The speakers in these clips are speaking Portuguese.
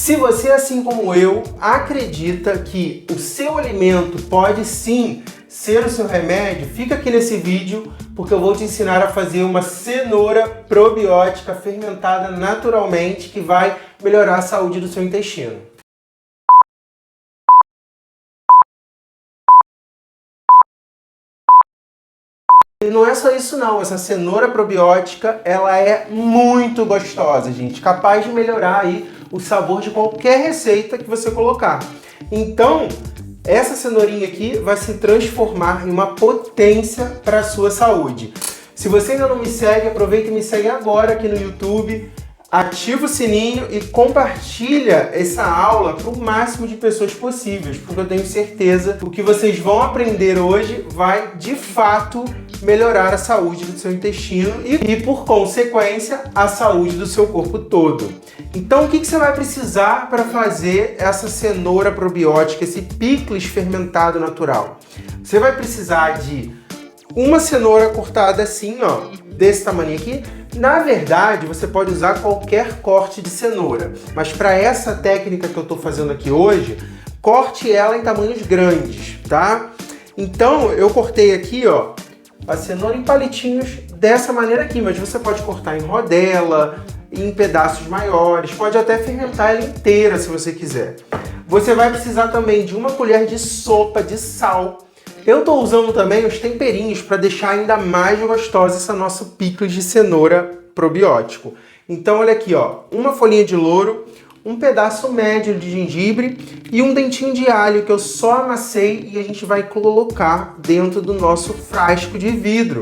Se você, assim como eu, acredita que o seu alimento pode sim ser o seu remédio, fica aqui nesse vídeo porque eu vou te ensinar a fazer uma cenoura probiótica fermentada naturalmente que vai melhorar a saúde do seu intestino. E não é só isso não, essa cenoura probiótica, ela é muito gostosa, gente, capaz de melhorar aí o sabor de qualquer receita que você colocar. Então, essa cenourinha aqui vai se transformar em uma potência para a sua saúde. Se você ainda não me segue, aproveita e me segue agora aqui no YouTube, ativa o sininho e compartilha essa aula para o máximo de pessoas possíveis, porque eu tenho certeza que o que vocês vão aprender hoje vai, de fato, melhorar a saúde do seu intestino e, por consequência, a saúde do seu corpo todo. Então, o que você vai precisar para fazer essa cenoura probiótica, esse picles fermentado natural? Você vai precisar de uma cenoura cortada assim, ó, desse tamanho aqui. Na verdade, você pode usar qualquer corte de cenoura, mas para essa técnica que eu estou fazendo aqui hoje, corte ela em tamanhos grandes, tá? Então, eu cortei aqui, ó, a cenoura em palitinhos dessa maneira aqui, mas você pode cortar em rodela, em pedaços maiores, pode até fermentar ela inteira se você quiser. Você vai precisar também de uma colher de sopa de sal. Eu estou usando também os temperinhos para deixar ainda mais gostosa essa nossa picles de cenoura probiótico. Então olha aqui, ó, uma folhinha de louro, um pedaço médio de gengibre e um dentinho de alho que eu só amassei e a gente vai colocar dentro do nosso frasco de vidro.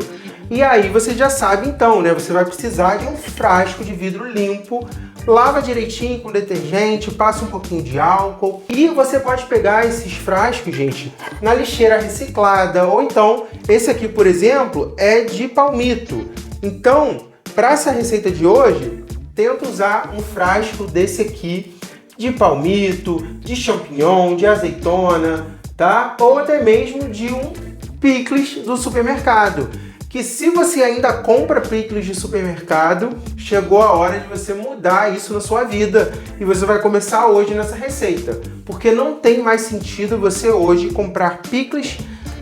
E aí você já sabe então, né? Você vai precisar de um frasco de vidro limpo, lava direitinho com detergente, passa um pouquinho de álcool e você pode pegar esses frascos, gente, na lixeira reciclada ou então esse aqui, por exemplo, é de palmito. Então, para essa receita de hoje, tenta usar um frasco desse aqui de palmito, de champignon, de azeitona, tá? Ou até mesmo de um picles do supermercado. Que se você ainda compra picles de supermercado, chegou a hora de você mudar isso na sua vida e você vai começar hoje nessa receita. Porque não tem mais sentido você hoje comprar picles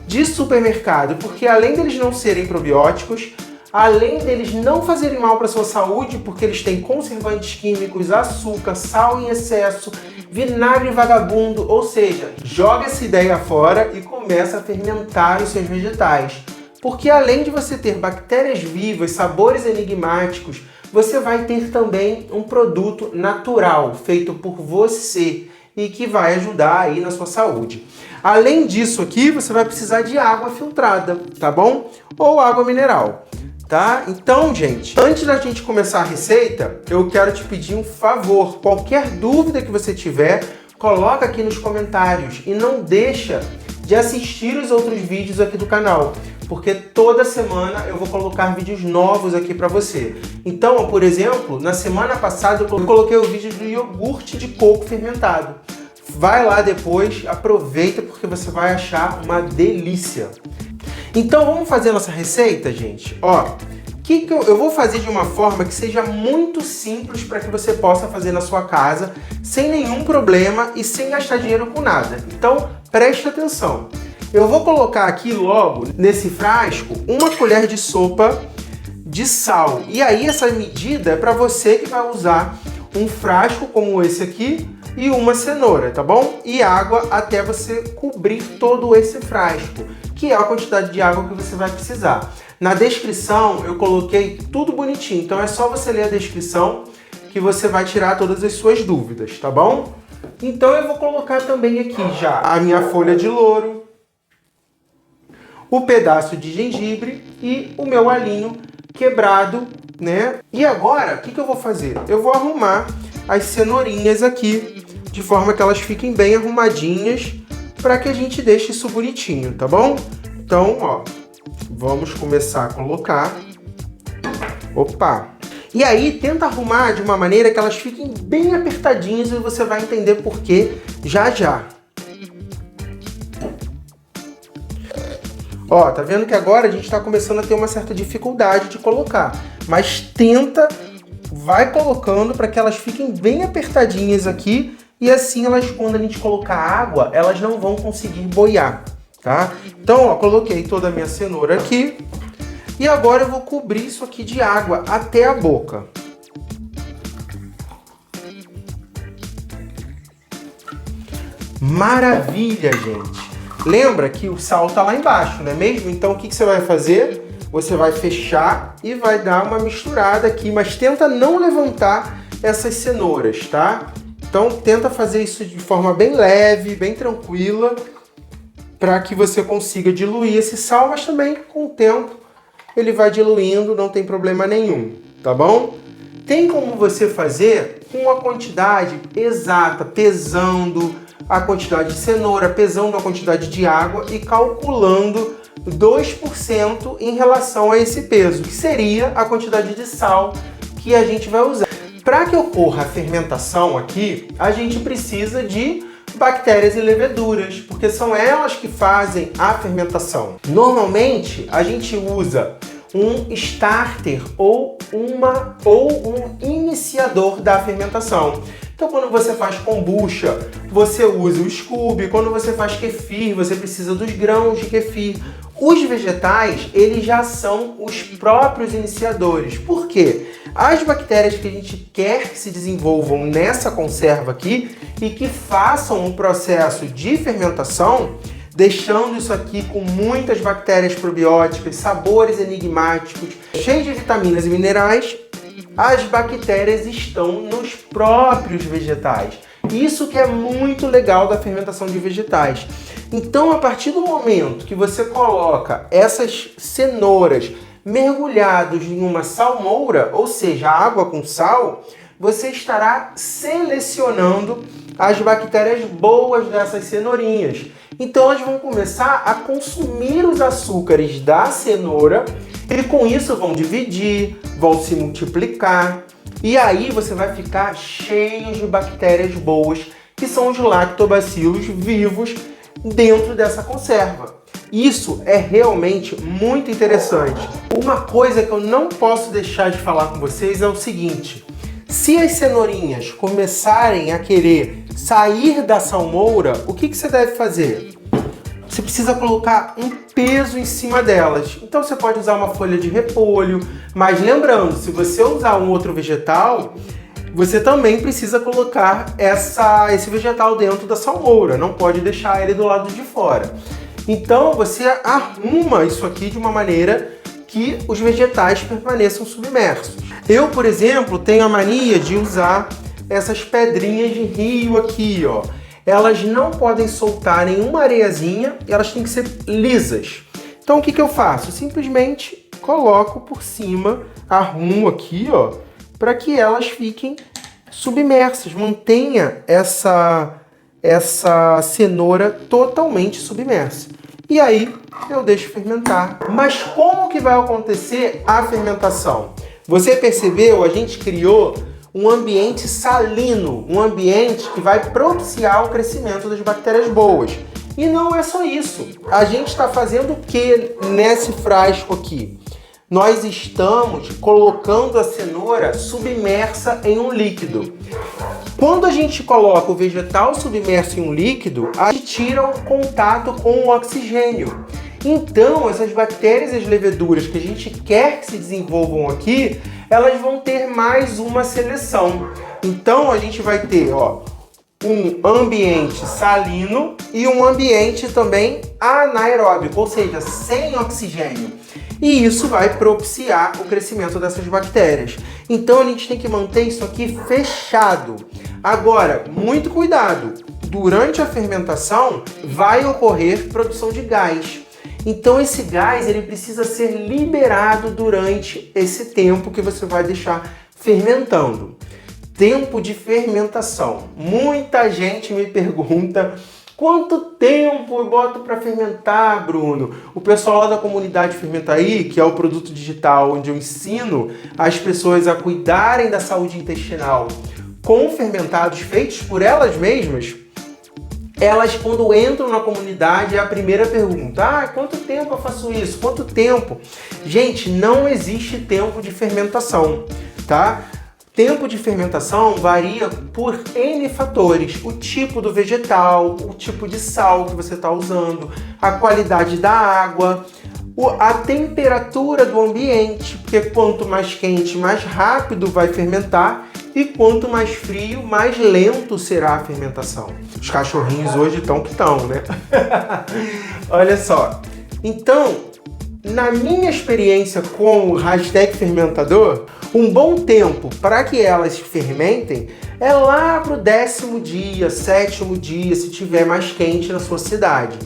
de supermercado, porque além deles não serem probióticos, além deles não fazerem mal para a sua saúde, porque eles têm conservantes químicos, açúcar, sal em excesso, vinagre vagabundo, ou seja, joga essa ideia fora e começa a fermentar os seus vegetais. Porque além de você ter bactérias vivas, sabores enigmáticos, você vai ter também um produto natural, feito por você e que vai ajudar aí na sua saúde. Além disso aqui, você vai precisar de água filtrada, tá bom? Ou água mineral. Tá? Então, gente, antes da gente começar a receita, eu quero te pedir um favor. Qualquer dúvida que você tiver, coloca aqui nos comentários e não deixa de assistir os outros vídeos aqui do canal, porque toda semana eu vou colocar vídeos novos aqui para você. Então, por exemplo, na semana passada eu coloquei o vídeo do iogurte de coco fermentado. Vai lá depois, aproveita porque você vai achar uma delícia. Então vamos fazer a nossa receita, gente? Ó, que eu vou fazer de uma forma que seja muito simples para que você possa fazer na sua casa, sem nenhum problema e sem gastar dinheiro com nada. Então preste atenção. Eu vou colocar aqui logo, nesse frasco, uma colher de sopa de sal. E aí essa medida é para você que vai usar um frasco como esse aqui e uma cenoura, tá bom? E água até você cobrir todo esse frasco, que é a quantidade de água que você vai precisar. Na descrição eu coloquei tudo bonitinho, então é só você ler a descrição que você vai tirar todas as suas dúvidas, tá bom? Então eu vou colocar também aqui já a minha folha de louro, o pedaço de gengibre e o meu alinho quebrado, né? E agora, o que eu vou fazer? Eu vou arrumar as cenourinhas aqui, de forma que elas fiquem bem arrumadinhas, para que a gente deixe isso bonitinho, tá bom? Então, ó, vamos começar a colocar. Opa! E aí, tenta arrumar de uma maneira que elas fiquem bem apertadinhas e você vai entender por quê já já. Ó, tá vendo que agora a gente tá começando a ter uma certa dificuldade de colocar, mas tenta vai colocando para que elas fiquem bem apertadinhas aqui e assim elas, quando a gente colocar água, elas não vão conseguir boiar, tá? Então, ó, coloquei toda a minha cenoura aqui e agora eu vou cobrir isso aqui de água até a boca. Maravilha, gente! Lembra que o sal tá lá embaixo, não é mesmo? Então o que você vai fazer? Você vai fechar e vai dar uma misturada aqui, mas tenta não levantar essas cenouras, tá? Então tenta fazer isso de forma bem leve, bem tranquila, para que você consiga diluir esse sal, mas também com o tempo ele vai diluindo, não tem problema nenhum, tá bom? Tem como você fazer com a quantidade exata, pesando a quantidade de cenoura, pesando a quantidade de água e calculando 2% em relação a esse peso, que seria a quantidade de sal que a gente vai usar. Para que ocorra a fermentação aqui, a gente precisa de bactérias e leveduras, porque são elas que fazem a fermentação. Normalmente, a gente usa um starter ou um iniciador da fermentação. Então, quando você faz kombucha, você usa o Scooby. Quando você faz kefir, você precisa dos grãos de kefir. Os vegetais, eles já são os próprios iniciadores. Por quê? As bactérias que a gente quer que se desenvolvam nessa conserva aqui e que façam um processo de fermentação, deixando isso aqui com muitas bactérias probióticas, sabores enigmáticos, cheios de vitaminas e minerais, as bactérias estão nos próprios vegetais. Isso que é muito legal da fermentação de vegetais. Então, a partir do momento que você coloca essas cenouras mergulhadas em uma salmoura, ou seja, água com sal, você estará selecionando as bactérias boas dessas cenourinhas. Então, elas vão começar a consumir os açúcares da cenoura e com isso vão dividir, vão se multiplicar e aí você vai ficar cheio de bactérias boas, que são os lactobacilos vivos dentro dessa conserva. Isso é realmente muito interessante. Uma coisa que eu não posso deixar de falar com vocês é o seguinte: se as cenourinhas começarem a querer sair da salmoura, o que você deve fazer? Você precisa colocar um peso em cima delas. Então você pode usar uma folha de repolho, mas lembrando, se você usar um outro vegetal, você também precisa colocar esse vegetal dentro da salmoura, não pode deixar ele do lado de fora. Então você arruma isso aqui de uma maneira que os vegetais permaneçam submersos. Eu, por exemplo, tenho a mania de usar essas pedrinhas de rio aqui, ó. Elas não podem soltar nenhuma areiazinha e elas têm que ser lisas. Então o que eu faço? Simplesmente coloco por cima, arrumo aqui, ó, para que elas fiquem submersas, mantenha essa cenoura totalmente submersa. E aí eu deixo fermentar. Mas como que vai acontecer a fermentação? Você percebeu? A gente criou um ambiente salino, um ambiente que vai propiciar o crescimento das bactérias boas. E não é só isso. A gente está fazendo o que nesse frasco aqui? Nós estamos colocando a cenoura submersa em um líquido. Quando a gente coloca o vegetal submerso em um líquido, a gente tira o contato com o oxigênio. Então, essas bactérias e as leveduras que a gente quer que se desenvolvam aqui, elas vão ter mais uma seleção. Então, a gente vai ter, ó, um ambiente salino e um ambiente também anaeróbico, ou seja, sem oxigênio. E isso vai propiciar o crescimento dessas bactérias. Então, a gente tem que manter isso aqui fechado. Agora, muito cuidado. Durante a fermentação, vai ocorrer produção de gás. Então esse gás ele precisa ser liberado durante esse tempo que você vai deixar fermentando. Tempo de fermentação. Muita gente me pergunta quanto tempo eu boto para fermentar, Bruno? O pessoal lá da comunidade Fermentaí, que é o produto digital onde eu ensino as pessoas a cuidarem da saúde intestinal com fermentados feitos por elas mesmas, elas, quando entram na comunidade, é a primeira pergunta: quanto tempo eu faço isso? Quanto tempo? Gente, não existe tempo de fermentação, tá? Tempo de fermentação varia por N fatores. O tipo do vegetal, o tipo de sal que você está usando, a qualidade da água, a temperatura do ambiente, porque quanto mais quente, mais rápido vai fermentar, e quanto mais frio, mais lento será a fermentação. Os cachorrinhos hoje estão que estão, né? Olha só. Então, na minha experiência com o hashtag fermentador, um bom tempo para que elas fermentem é lá para o 10º dia, 7º dia, se tiver mais quente na sua cidade.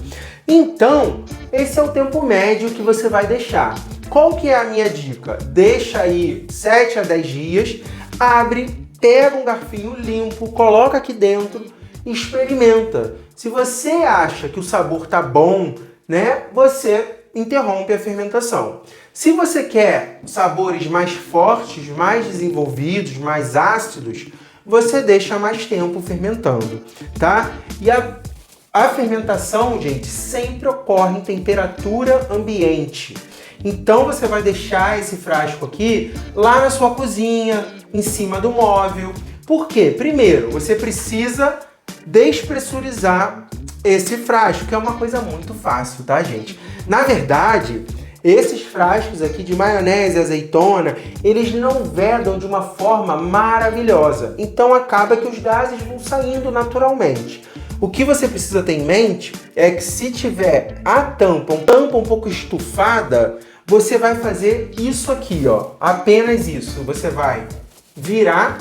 Então, esse é o tempo médio que você vai deixar. Qual que é a minha dica? Deixa aí 7 a 10 dias, abre, pega um garfinho limpo, coloca aqui dentro e experimenta. Se você acha que o sabor tá bom, né, você interrompe a fermentação. Se você quer sabores mais fortes, mais desenvolvidos, mais ácidos, você deixa mais tempo fermentando, tá? E a fermentação, gente, sempre ocorre em temperatura ambiente. Então você vai deixar esse frasco aqui lá na sua cozinha, em cima do móvel. Por quê? Primeiro, você precisa despressurizar esse frasco, que é uma coisa muito fácil, tá, gente? Na verdade, esses frascos aqui de maionese e azeitona, eles não vedam de uma forma maravilhosa. Então acaba que os gases vão saindo naturalmente. O que você precisa ter em mente é que se tiver a tampa um pouco estufada, você vai fazer isso aqui, ó. Apenas isso. Você vai virar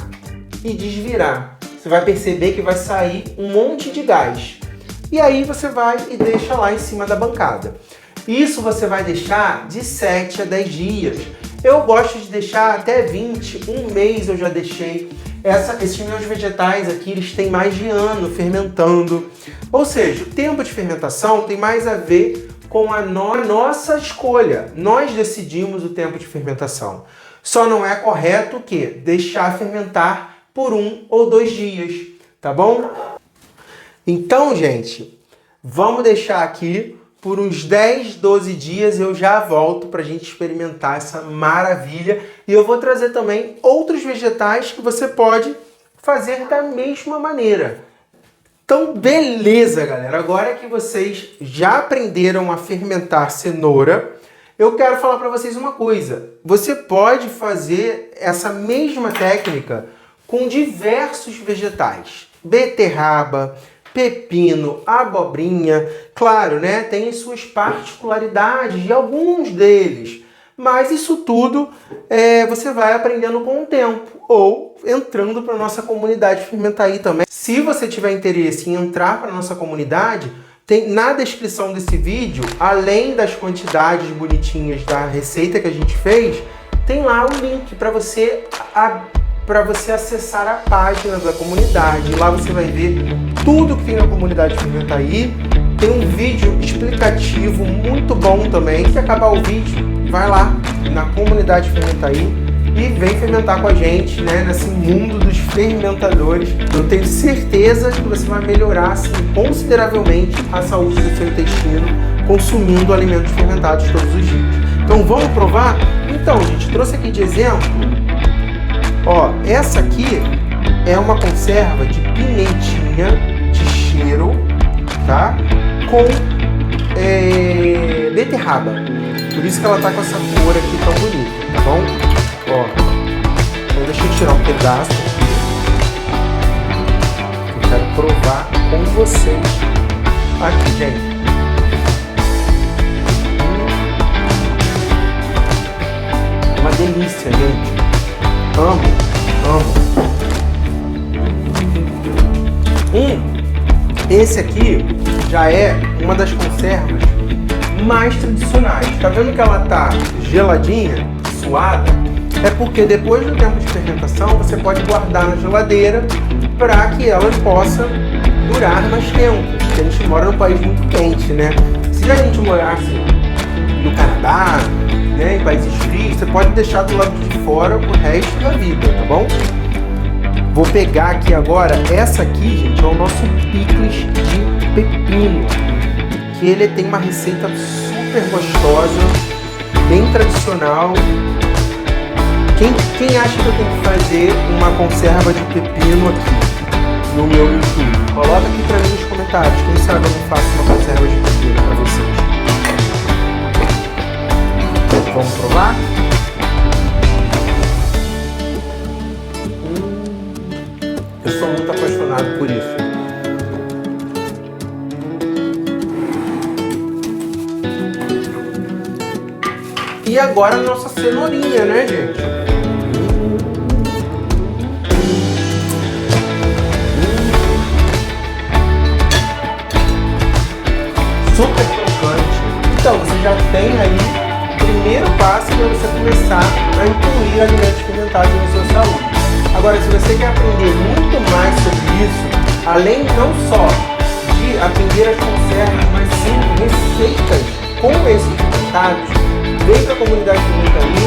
e desvirar. Você vai perceber que vai sair um monte de gás. E aí você vai e deixa lá em cima da bancada. Isso você vai deixar de 7 a 10 dias. Eu gosto de deixar até 20, um mês eu já deixei. Esses meus vegetais aqui, eles têm mais de ano fermentando. Ou seja, o tempo de fermentação tem mais a ver com a nossa escolha. Nós decidimos o tempo de fermentação. Só não é correto o quê? Deixar fermentar por 1 ou 2 dias, tá bom? Então, gente, vamos deixar aqui por uns 10, 12 dias, eu já volto para a gente experimentar essa maravilha. E eu vou trazer também outros vegetais que você pode fazer da mesma maneira. Então, beleza, galera. Agora que vocês já aprenderam a fermentar cenoura, eu quero falar para vocês uma coisa. Você pode fazer essa mesma técnica com diversos vegetais. Beterraba, pepino, abobrinha, claro, né? Tem suas particularidades de alguns deles, mas isso tudo você vai aprendendo com o tempo ou entrando para a nossa comunidade Fermentaí também. Se você tiver interesse em entrar para a nossa comunidade, tem na descrição desse vídeo, além das quantidades bonitinhas da receita que a gente fez, tem lá o link para você acessar a página da comunidade. Lá você vai ver tudo que tem na comunidade Fermentaí. Tem um vídeo explicativo muito bom também. Se acabar o vídeo, vai lá na comunidade Fermentaí e vem fermentar com a gente, né, nesse mundo dos fermentadores. Eu tenho certeza que você vai melhorar assim, consideravelmente a saúde do seu intestino consumindo alimentos fermentados todos os dias. Então vamos provar? Então, gente, trouxe aqui de exemplo. Ó, essa aqui é uma conserva de pimentinha de cheiro, tá? Com beterraba. Por isso que ela tá com essa cor aqui tão bonita, tá bom? Ó, então deixa eu tirar um pedaço aqui. Eu quero provar com vocês aqui, gente. Uma delícia, gente. Amo. Esse aqui já é uma das conservas mais tradicionais. Tá vendo que ela tá geladinha, suada? É porque depois do tempo de fermentação você pode guardar na geladeira para que ela possa durar mais tempo. Porque a gente mora num país muito quente, né? Se a gente morasse no Canadá, né, em países frios, você pode deixar do lado de fora o resto da vida, tá bom? Vou pegar aqui agora, essa aqui, gente, é o nosso picles de pepino, que ele tem uma receita super gostosa, bem tradicional, Quem acha que eu tenho que fazer uma conserva de pepino aqui no meu YouTube? Coloca aqui pra mim nos comentários. Quem sabe eu não faço uma conserva de pepino pra vocês. Vamos provar? Eu sou muito apaixonado por isso. E agora a nossa cenourinha, né, gente? Super crocante. Então, você já tem aí o primeiro passo para você começar a incluir alimentos fermentados na sua saúde. Agora, se você quer aprender muito mais sobre isso, além não só de aprender as conservas, mas sim receitas com esses fermentados, vem para a comunidade Fermentaí,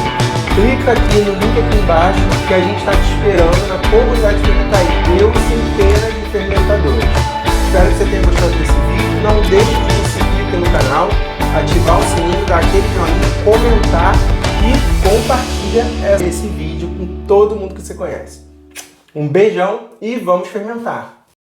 clica aqui no link aqui embaixo que a gente está te esperando na comunidade Fermentaí. Eu e centenas de fermentadores. Espero que você tenha gostado desse vídeo. Não deixe de nos seguir aqui no canal, ativar o sininho, dar aquele joinha, comentar e compartilha esse vídeo com todo mundo que você conhece. Um beijão e vamos fermentar!